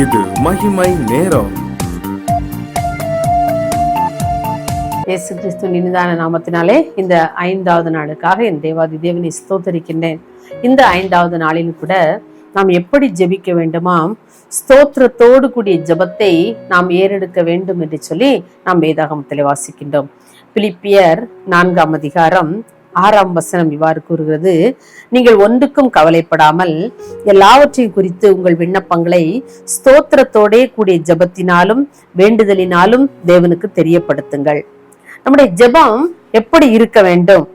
இது மகிமை நேரம். இயேசு கிறிஸ்துவின் இனிதான நாமத்தினாலே இந்த 5வது நாளுக்காக என் தேவாதி தேவனை ஸ்தோத்தரிக்கின்றேன். இந்த 5வது நாளில் கூட நாம் எப்படி ஜெபிக்க வேண்டுமாம், ஸ்தோத்திரத்தோடு கூடிய ஜெபத்தை நாம் ஏறெடுக்க வேண்டும் என்று சொல்லி நாம் வேதாகமத்தில் வாசிக்கின்றோம். பிலிப்பியர் 4ஆம் அதிகாரம் 6ஆம் வசனம் இவ்வாறு கூறுகிறது, நீங்கள் ஒன்றுக்கும் கவலைப்படாமல் எல்லாவற்றையும் குறித்து உங்கள் விண்ணப்பங்களை ஸ்தோத்திரத்தோடே கூடிய ஜெபத்தினாலும் வேண்டுதலினாலும் தேவனுக்கு தெரியப்படுத்துங்கள். நம்முடைய ஜெபம் எப்படி இருக்க வேண்டும்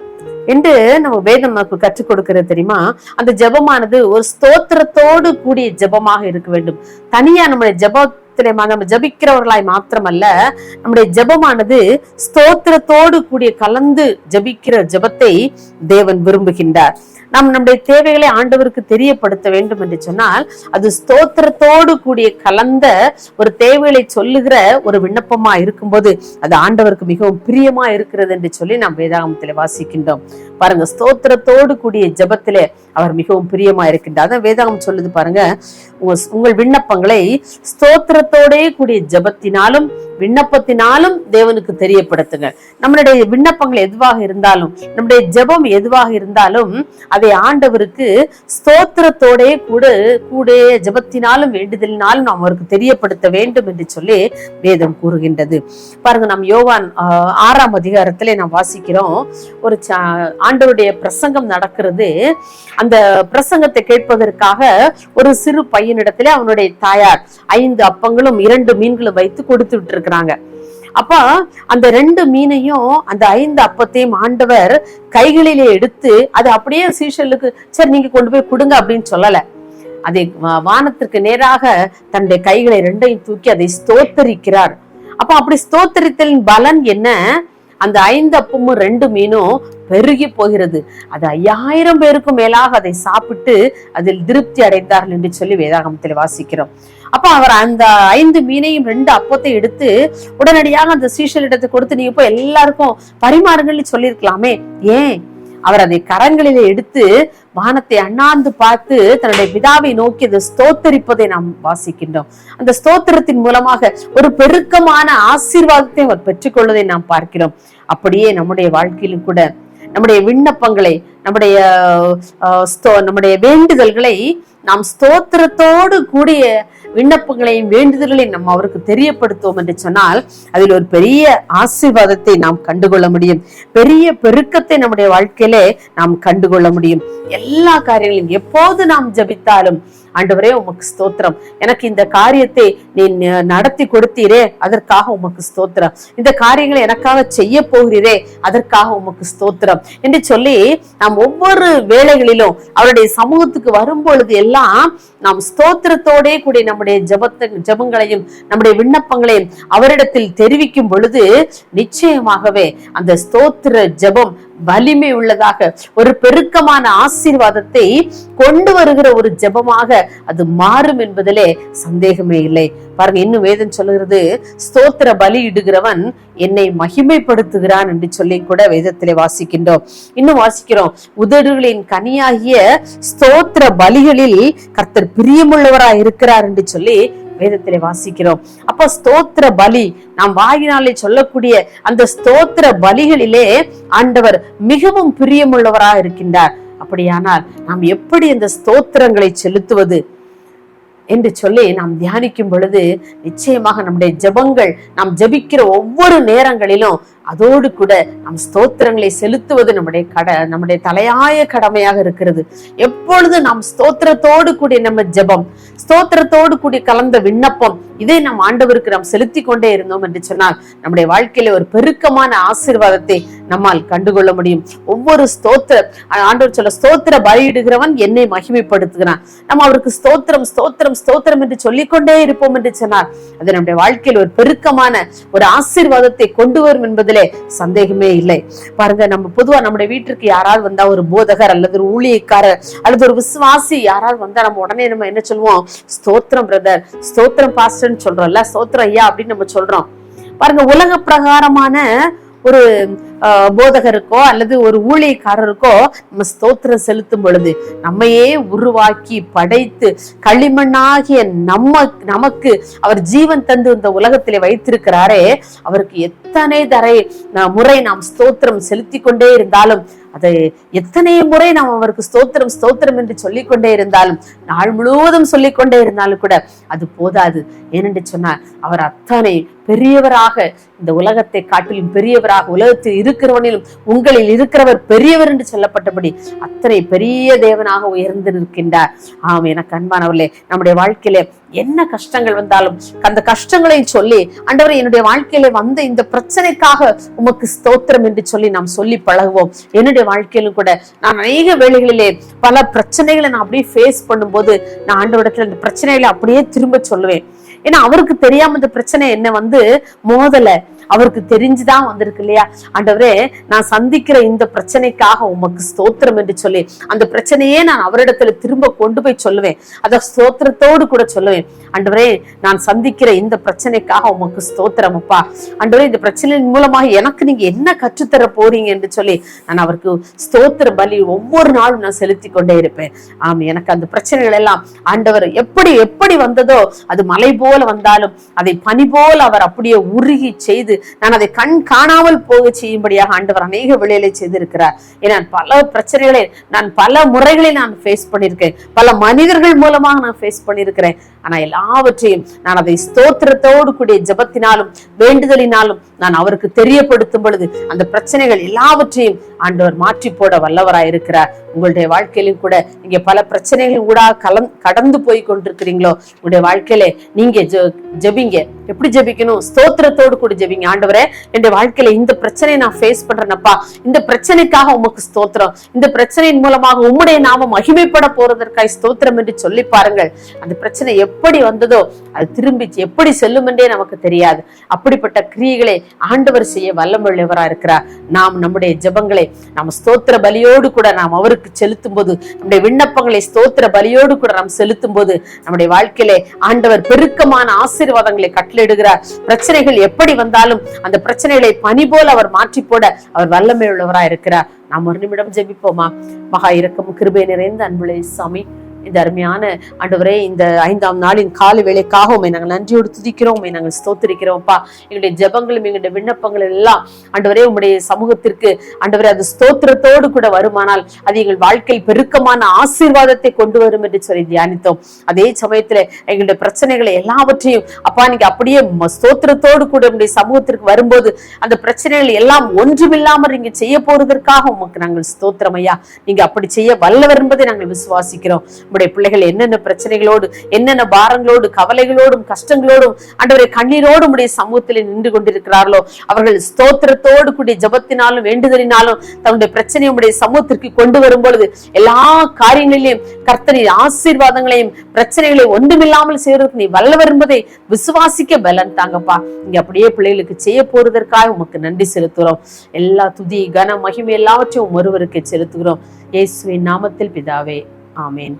என்று நம்ம வேதம் நமக்கு கற்றுக் கொடுக்கிறது தெரியுமா? அந்த ஜெபமானது ஒரு ஸ்தோத்திரத்தோடு கூடிய ஜெபமாக இருக்க வேண்டும். தனியா நம்முடைய ஜெபத்திலே நம்ம ஜபிக்கிறவர்களாய் மாத்திரமல்ல, நம்முடைய ஜெபமானது ஸ்தோத்திரத்தோடு கூடிய கலந்து ஜபிக்கிற ஜெபத்தை தேவன் விரும்புகின்றார். நாம் நம்முடைய தேவைகளை ஆண்டவருக்கு தெரியப்படுத்த வேண்டும் என்று சொன்னால் அது ஸ்தோத்திரத்தோடு கூடிய கலந்த ஒரு தேவைகளை சொல்லுகிற ஒரு விண்ணப்பமா இருக்கும்போது அது ஆண்டவருக்கு மிகவும் பிரியமா இருக்கிறது என்று சொல்லி நாம் வேதாகமத்திலே வாசிக்கின்றோம். பாருங்க, ஸ்தோத்திரத்தோடு கூடிய ஜெபத்திலே அவர் மிகவும் பிரியமா இருக்கின்றார். அதான் வேதாகம் சொல்லுது பாருங்க, உங்கள் விண்ணப்பங்களை ஸ்தோத்திரத்தோடே கூடிய ஜெபத்தினாலும் விண்ணப்பத்தினாலும் தேவனுக்கு தெரியப்படுத்துங்க. நம்மளுடைய விண்ணப்பங்கள் எதுவாக இருந்தாலும், நம்முடைய ஜெபம் எதுவாக இருந்தாலும் அதை ஆண்டவருக்கு ஸ்தோத்திரத்தோடே கூட ஜெபத்தினாலும் வேண்டுதலினாலும் நாம் அவருக்கு தெரியப்படுத்த வேண்டும் என்று சொல்லி வேதம் கூறுகின்றது. பாருங்க, நாம் யோவான் 6ஆம் அதிகாரத்திலே நாம் வாசிக்கிறோம், ஒரு ஆண்டவருடைய பிரசங்கம் நடக்கிறது. அந்த பிரசங்கத்தை கேட்பதற்காக ஒரு சிறு பையனிடத்திலே அவனுடைய தாயார் 5 அப்பங்களும் 2 மீன்களும் வைத்து கொடுத்துட்டு இருக்கிறாங்க. அப்ப அந்த 2 மீனையும் அந்த 5 அப்பத்தையும் ஆண்டவர் கைகளிலே எடுத்து அது அப்படியே சீஷலுக்கு சரி நீங்க கொண்டு போய் கொடுங்க அப்படின்னு சொல்லல. அதை வானத்திற்கு நேராக தன்னுடைய கைகளை 2ஐயும் தூக்கி அதை ஸ்தோத்தரிக்கிறார். அப்ப அப்படி ஸ்தோத்தரித்தலின் பலன் என்ன? அந்த 5 அப்பமும் 2 மீனும் பெருகி போகிறது. அது 5000 பேருக்கும் மேலாக அதை சாப்பிட்டு அதில் திருப்தி அடைந்தார்கள் என்று சொல்லி வேதாகமத்தில் வாசிக்கிறோம். அப்ப அவர் அந்த 5 மீனையும் 2 அப்பத்தை எடுத்து உடனடியாக அந்த சீஷலிடத்தை கொடுத்து நீங்க போய் எல்லாருக்கும் பரிமாறுங்கள்னு சொல்லியிருக்கலாமே. ஏன்? அவர் அதை கரங்களிலே எடுத்து வானத்தை அண்ணாந்து பார்த்து தன்னுடைய பிதாவை நோக்கி அதை ஸ்தோத்தரிப்பதை நாம் வாசிக்கின்றோம். அந்த ஸ்தோத்திரத்தின் மூலமாக ஒரு பெருக்கமான ஆசீர்வாதத்தை அவர் பெற்றுக்கொள்வதை நாம் பார்க்கிறோம். அப்படியே நம்முடைய வாழ்க்கையிலும் கூட நம்முடைய விண்ணப்பங்களை, நம்முடைய வேண்டுதல்களை நாம் ஸ்தோத்திரத்தோடு கூடிய விண்ணப்பங்களையும் வேண்டுதல்களையும் நம்ம அவருக்கு தெரியப்படுத்துவோம் என்று சொன்னால் அதில் ஒரு பெரிய ஆசீர்வாதத்தை நாம் கண்டுகொள்ள முடியும். பெரிய பெருக்கத்தை நம்முடைய வாழ்க்கையிலே நாம் கண்டுகொள்ள முடியும். எல்லா காரியங்களையும் எப்போது நாம் ஜபித்தாலும் ஆண்டவரே உமக்கு ஸ்தோத்திரம், எனக்கு இந்த காரியத்தை நீ நடத்தி கொடுத்தீரே அதற்காக உமக்கு ஸ்தோத்திரம், இந்த காரியங்களை எனக்காக செய்ய போகிறீரே அதற்காக உமக்கு ஸ்தோத்திரம் என்று சொல்லி நாம் ஒவ்வொரு வேளைகளிலும் அவருடைய சமூகத்துக்கு வரும் பொழுது எல்லாம் நாம் ஸ்தோத்திரத்தோடே கூடிய நம்முடைய ஜெபங்களையும் நம்முடைய விண்ணப்பங்களையும் அவரிடத்தில் தெரிவிக்கும் பொழுது நிச்சயமாகவே அந்த ஸ்தோத்திர ஜெபம் வலிமை உள்ளதாக ஒரு பெருக்கமான ஆசீர்வாதத்தை கொண்டு வருகிற ஒரு ஜெபமாக அது மாறும் என்பதிலே சந்தேகமே இல்லை. பாருங்க, இன்னும் வேதம் சொல்லுகிறது, ஸ்தோத்திர பலி இடுகிறவன் என்னை மகிமைப்படுத்துகிறான் என்று சொல்லி கூட வேதத்திலே வாசிக்கின்றோம். இன்னும் வாசிக்கிறோம், உதடுகளின் கனியாகிய ஸ்தோத்திர பலிகளில் கர்த்தர் பிரியமுள்ளவராய் இருக்கிறார் என்று சொல்லி வேதத்திலே வாசிக்கிறோம். அப்ப ஸ்தோத்திர பலி, நாம் வாயினாலே சொல்லக்கூடிய அந்த ஸ்தோத்திர பலிகளிலே ஆண்டவர் மிகவும் பிரியமுள்ளவராக இருக்கின்றார். அப்படியானால் நாம் எப்படி அந்த ஸ்தோத்திரங்களை செலுத்துவது என்று சொல்லி நாம் தியானிக்கும் பொழுது நிச்சயமாக நம்முடைய ஜெபங்கள், நாம் ஜெபிக்கிற ஒவ்வொரு நேரங்களிலும் அதோடு கூட நம் ஸ்தோத்திரங்களை செலுத்துவது நம்முடைய தலையாய கடமையாக இருக்கிறது. எப்பொழுது நாம் ஸ்தோத்திரத்தோடு கூடிய நம்ம ஜெபம், ஸ்தோத்திரத்தோடு கூடிய கலந்த விண்ணப்பம், இதை நம் ஆண்டவருக்கு நாம் செலுத்தி கொண்டே இருந்தோம் என்று சொன்னால் நம்முடைய வாழ்க்கையில ஒரு பெருக்கமான ஆசீர்வாதத்தை நம்மால் கண்டுகொள்ள முடியும். ஒவ்வொரு ஆண்டவர் சொல்ல, ஸ்தோத்திர பலியிடுகிறவன் என்னை மகிமைப்படுத்துகிறான். நம்ம அவருக்கு ஸ்தோத்திரம் ஸ்தோத்திரம் ஸ்தோத்திரம் என்று சொல்லிக்கொண்டே இருப்போம் என்று சொன்னார் அது நம்முடைய வாழ்க்கையில் ஒரு பெருக்கமான ஒரு ஆசீர்வாதத்தை கொண்டு வரும் என்பதிலே சந்தேகமே இல்லை. பாருங்க, நம்ம பொதுவா நம்முடைய வீட்டிற்கு யாராவது வந்தா, ஒரு போதகர் அல்லது ஒரு ஊழியக்காரர் அல்லது ஒரு விசுவாசி யாராவது வந்தா நம்ம உடனே நம்ம என்ன சொல்லுவோம்? ஸ்தோத்திரம் பிரதர், ஸ்தோத்திரம் பாஸ்டர்னு சொல்றோம்ல, ஸ்தோத்திரம் ஐயா அப்படின்னு நம்ம சொல்றோம். பாருங்க, உலக பிரகாரமான ஒரு போதகருக்கோ அல்லது ஒரு ஊழியக்காரருக்கோ நம்ம ஸ்தோத்திரம் செலுத்தும் பொழுது, நம்மையே உருவாக்கி படைத்து களிமண்ணாகிய நமக்கு அவர் ஜீவன் தந்து இந்த உலகத்திலே வைத்திருக்கிறாரே, அவருக்கு எத்தனை முறை நாம் ஸ்தோத்திரம் செலுத்தி கொண்டே இருந்தாலும், அதை எத்தனை முறை நாம் அவருக்கு ஸ்தோத்திரம் ஸ்தோத்திரம் என்று சொல்லிக்கொண்டே இருந்தாலும், நாள் முழுவதும் சொல்லிக்கொண்டே இருந்தாலும் கூட அது போதாது. ஏனென்று சொன்னார், அவர் அத்தனை பெரியவராக, இந்த உலகத்தை காட்டிலும் பெரியவராக, உலகத்தில் இருக்கிறவனிலும் உங்களில் இருக்கிறவர் பெரியவர் என்று சொல்லப்பட்டபடி அத்தனை பெரிய தேவனாக உயர்ந்து நிற்கின்றார். எனக்கு அன்பானவர்களே, நம்முடைய வாழ்க்கையில என்ன கஷ்டங்கள் வந்தாலும் அந்த கஷ்டங்களையும் சொல்லி, ஆண்டவரே என்னுடைய வாழ்க்கையில வந்த இந்த பிரச்சனைக்காக உமக்கு ஸ்தோத்திரம் என்று சொல்லி நாம் சொல்லி பழகுவோம். என்னுடைய வாழ்க்கையிலும் கூட நான் அநேக வேளைகளிலே பல பிரச்சனைகளை நான் அப்படியே ஃபேஸ் பண்ணும்போது, நான் ஆண்டவரிடத்துல இந்த பிரச்சனைகளை அப்படியே திரும்ப சொல்லுவேன். ஏன்னா அவருக்கு தெரியாம இந்த பிரச்சனை என்ன மோதல, அவருக்கு தெரிஞ்சுதான் வந்திருக்கு இல்லையா. ஆண்டவரே, நான் சந்திக்கிற இந்த பிரச்சனைக்காக உமக்கு ஸ்தோத்திரம் என்று சொல்லி அந்த பிரச்சனையே நான் அவரிடத்துல திரும்ப கொண்டு போய் சொல்லுவேன். அத ஸ்தோத்திரத்தோடு கூட சொல்லுவேன். ஆண்டவரே, நான் சந்திக்கிற இந்த பிரச்சனைக்காக உமக்கு ஸ்தோத்திரம் அப்பா. ஆண்டவரே, இந்த பிரச்சனையின் மூலமாக எனக்கு நீங்க என்ன கற்றுத்தர போறீங்க என்று சொல்லி நான் அவருக்கு ஸ்தோத்திர பலி ஒவ்வொரு நாளும் நான் செலுத்தி கொண்டே இருப்பேன். எனக்கு அந்த பிரச்சனைகள் எல்லாம் ஆண்டவர் எப்படி எப்படி வந்ததோ, அது மலை போல வந்தாலும் அதை பனி போல அவர் அப்படியே உருகி செய்து நான் அதை கண் காணாமல் போக செய்யும்படியாக ஆண்டவர் அநேக வேளைகளை செய்திருக்கிறார். ஏன்னா பல பிரச்சனைகளை நான் பல முறைகளை நான் ஃபேஸ் பண்ணியிருக்கேன், பல மனிதர்கள் மூலமாக நான் ஃபேஸ் பண்ணியிருக்கிறேன். ஆனா எல்லாவற்றையும் நான் அதை ஸ்தோத்திரத்தோடு கூடிய ஜெபத்தினாலும் வேண்டுதலினாலும் நான் அவருக்கு தெரியப்படுத்தும் பொழுது அந்த பிரச்சனைகள் எல்லாவற்றையும் ஆண்டவர் மாற்றி போட வல்லவராய் இருக்கிறார். உங்களுடைய வாழ்க்கையிலும் கூட நீங்க பல பிரச்சனைகளும் கூட கடந்து போய் கொண்டிருக்கிறீங்களோ, உங்களுடைய வாழ்க்கையில நீங்க ஜெபிங்க. எப்படி ஜெபிக்கணும்? ஸ்தோத்திரத்தோடு கூட ஜெபிங்க. ஆண்டவரே, என்னுடைய வாழ்க்கையில இந்த பிரச்சனையை நான் ஃபேஸ் பண்றேனப்பா, இந்த பிரச்சனைக்காக உமக்கு ஸ்தோத்திரம், இந்த பிரச்சனையின் மூலமாக உம்முடைய நாமம் மகிமைப்பட போறதற்காய் ஸ்தோத்திரம் என்று சொல்லி பாருங்கள். அந்த பிரச்சனை எப்படி வந்ததோ அது திரும்பி எப்படி செல்லும் என்றே நமக்கு தெரியாது. அப்படிப்பட்ட கிரியைகளை ஆண்டவர் செய்ய வல்லமுள்ளவரா இருக்கிறார். நாம் நம்முடைய ஜெபங்களை நாம் ஸ்தோத்திர பலியோடு கூட நாம் அவருக்கு செலுத்தும் போது, நம்முடைய விண்ணப்பங்களை ஸ்தோத்திர பலியோடு கூட நாம் செலுத்தும் போது, நம்முடைய வாழ்க்கையிலே ஆண்டவர் பெருக்கமான ஆசீர்வாதங்களை கட்டளையிடுகிறார். பிரச்சனைகள் எப்படி வந்தாலும் அந்த பிரச்சனைகளை பனி போல அவர் மாற்றி போட அவர் வல்லமை உள்ளவரா இருக்கிறார். நாம் ஒரு நிமிடம் ஜெபிப்போமா? மகா இரக்கம் கிருபை நிறைந்த அன்புள்ள சாமி, இந்த அருமையான ஆண்டவரே, இந்த 5ஆம் நாளின் காலை வேளைக்காக உண்மை நாங்கள் நன்றியோடு துதிக்கிறோம், உண்மை நாங்கள் ஸ்தோத்திரிக்கிறோம்ப்பா. எங்களுடைய ஜெபங்களும் எங்களுடைய விண்ணப்பங்கள் எல்லாம் ஆண்டவரே உம்முடைய சமூகத்திற்கு ஆண்டவரே அது ஸ்தோத்திரத்தோடு கூட வருமானால் அது எங்கள் வாழ்க்கையில் பெருக்கமான ஆசீர்வாதத்தை கொண்டு வரும் என்று சொல்லி தியானித்தோம். அதே சமயத்துல எங்களுடைய பிரச்சனைகளை எல்லாவற்றையும் அப்பா நீங்க அப்படியே ஸ்தோத்திரத்தோடு கூட உங்களுடைய சமூகத்திற்கு வரும்போது அந்த பிரச்சனைகள் எல்லாம் ஒன்றுமில்லாமல் நீங்க செய்ய போறதற்காக உமக்கு நாங்கள் ஸ்தோத்திரம் ஐயா. நீங்க அப்படி செய்ய வல்லவர் என்பதை நாங்கள் விசுவாசிக்கிறோம். உடைய பிள்ளைகள் என்னென்ன பிரச்சனைகளோடு, என்னென்ன பாரங்களோடு, கவலைகளோடும், கஷ்டங்களோடும், ஆண்டவரே கண்ணீரோடு உடைய சமூகத்தில் நின்று கொண்டிருக்கிறார்களோ, அவர்கள் ஸ்தோத்திரத்தோடு கூடிய ஜெபத்தினாலும் வேண்டுதலினாலும் தன்னுடைய பிரச்சனையை உடைய சமூகத்திற்கு கொண்டு வரும் பொழுது எல்லா காரியங்களிலும் கர்த்தரின் ஆசீர்வாதங்களையும் பிரச்சனைகளை ஒன்றுமில்லாமல் செய்வதற்கு நீ வல்லவர் என்பதை விசுவாசிக்க பலன் தாங்கப்பா. இங்க அப்படியே பிள்ளைகளுக்கு செய்ய போறதற்காக உமக்கு நன்றி செலுத்துகிறோம். எல்லா துதி கன மகிமை எல்லாவற்றையும் ஒருவருக்கு செலுத்துகிறோம். இயேசுவின் நாமத்தில் பிதாவே, ஆமென்.